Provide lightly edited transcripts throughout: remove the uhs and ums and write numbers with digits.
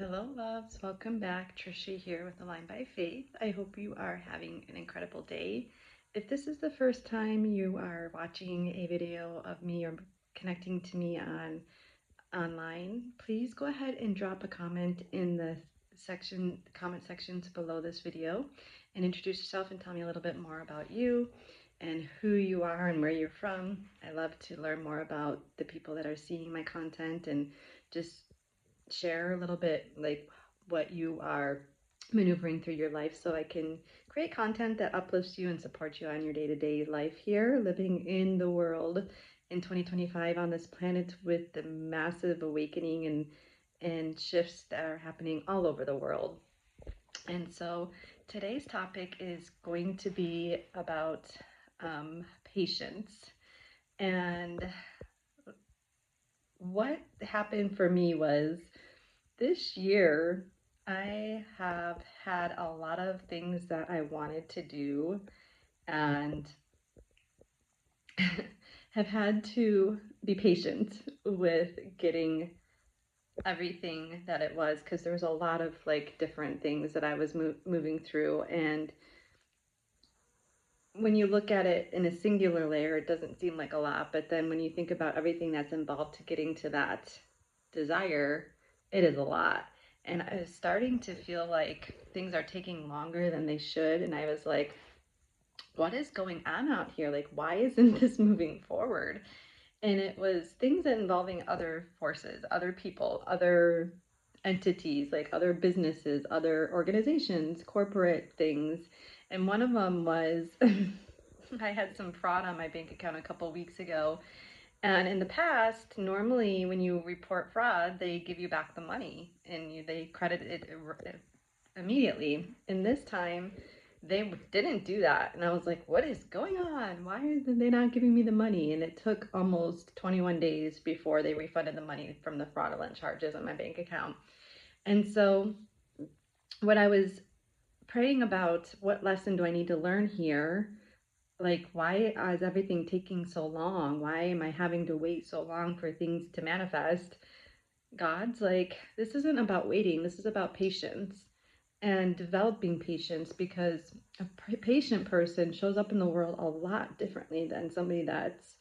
Hello, loves. Welcome back. Trisha here with Align by Faith. I hope you are having an incredible day. If this is the first time you are watching a video of me or connecting to me online, please go ahead and drop a comment in the comment sections below this video and introduce yourself and tell me a little bit more about you and who you are and where you're from. I love to learn more about the people that are seeing my content and just share a little bit like what you are maneuvering through your life so I can create content that uplifts you and supports you on your day-to-day life here, living in the world in 2025 on this planet with the massive awakening and shifts that are happening all over the world. And so today's topic is going to be about patience. And what happened for me was this year, I have had a lot of things that I wanted to do and have had to be patient with getting everything that it was because there was a lot of like different things that I was moving through. And when you look at it in a singular layer, it doesn't seem like a lot. But then when you think about everything that's involved to getting to that desire, it is a lot. And I was starting to feel like things are taking longer than they should. And I was like, what is going on out here? Like, why isn't this moving forward? And it was things involving other forces, other people, other entities, like other businesses, other organizations, corporate things. And one of them was I had some fraud on my bank account a couple weeks ago. And in the past, normally when you report fraud, they give you back the money and they credit it immediately. And this time, they didn't do that. And I was like, what is going on? Why are they not giving me the money? And it took almost 21 days before they refunded the money from the fraudulent charges on my bank account. And so, what I was praying about, what lesson do I need to learn here? Like, why is everything taking so long? Why am I having to wait so long for things to manifest? God's like, this isn't about waiting, this is about patience and developing patience, because a patient person shows up in the world a lot differently than somebody that's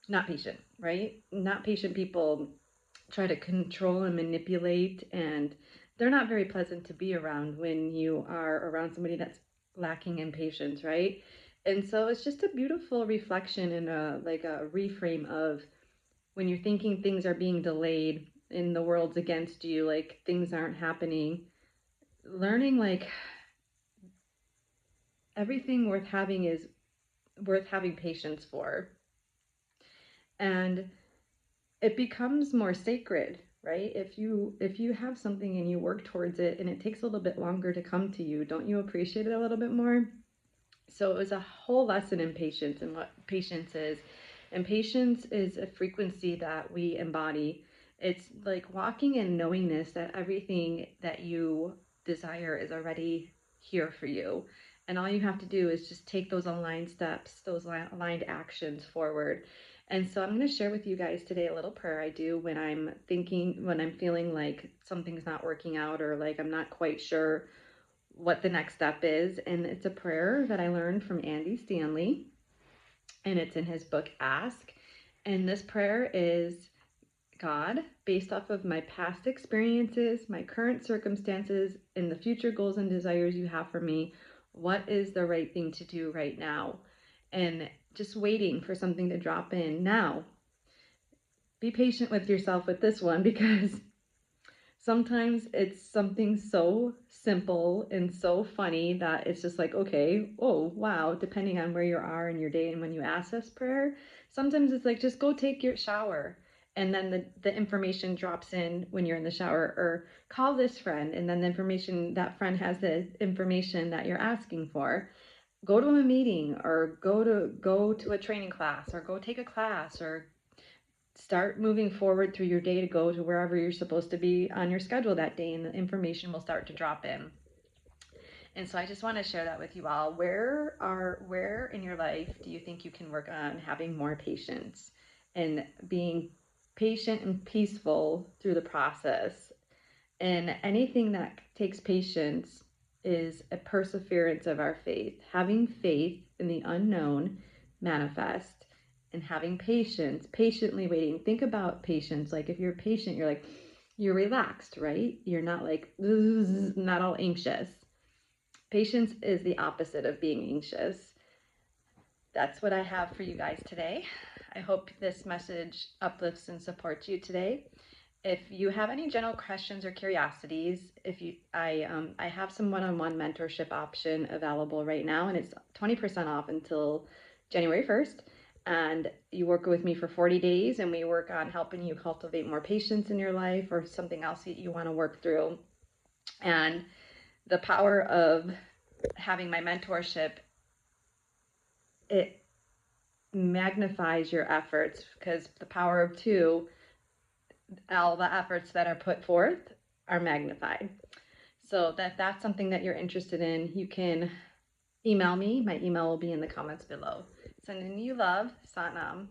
not patient, right? Not patient people try to control and manipulate, and they're not very pleasant to be around when you are around somebody that's lacking in patience, right? And so it's just a beautiful reflection and a reframe of when you're thinking things are being delayed and the world's against you, like things aren't happening, learning like everything worth having is worth having patience for. And it becomes more sacred, right? If you have something and you work towards it and it takes a little bit longer to come to you, don't you appreciate it a little bit more? So it was a whole lesson in patience and what patience is. And patience is a frequency that we embody. It's like walking in knowingness that everything that you desire is already here for you. And all you have to do is just take those aligned steps, those aligned actions forward. And so I'm going to share with you guys today a little prayer I do when I'm feeling like something's not working out, or like I'm not quite sure what the next step is. And it's a prayer that I learned from Andy Stanley, and it's in his book Ask. And this prayer is, God, based off of my past experiences, my current circumstances, and the future goals and desires you have for me, what is the right thing to do right now? And just waiting for something to drop in now. Be patient with yourself with this one, because sometimes it's something so simple and so funny that it's just like, okay, oh, wow, depending on where you are in your day and when you ask this prayer, sometimes it's like, just go take your shower. And then the information drops in when you're in the shower, or call this friend. And then the information, that friend has the information that you're asking for. Go to a meeting, or go to a training class, or go take a class, or start moving forward through your day to go to wherever you're supposed to be on your schedule that day, and the information will start to drop in. And so I just want to share that with you all. Where in your life do you think you can work on having more patience and being patient and peaceful through the process? And anything that takes patience is a perseverance of our faith. Having faith in the unknown manifest, and having patience, patiently waiting. Think about patience. Like if you're patient, you're relaxed, right? You're not like, not all anxious. Patience is the opposite of being anxious. That's what I have for you guys today. I hope this message uplifts and supports you today. If you have any general questions or curiosities, I have some one-on-one mentorship option available right now, and it's 20% off until January 1st. And you work with me for 40 days, and we work on helping you cultivate more patience in your life or something else that you want to work through. And the power of having my mentorship, it magnifies your efforts, because the power of two, all the efforts that are put forth are magnified. So that's something that you're interested in, you can email me. My email will be in the comments below. Sending you love, Satnam.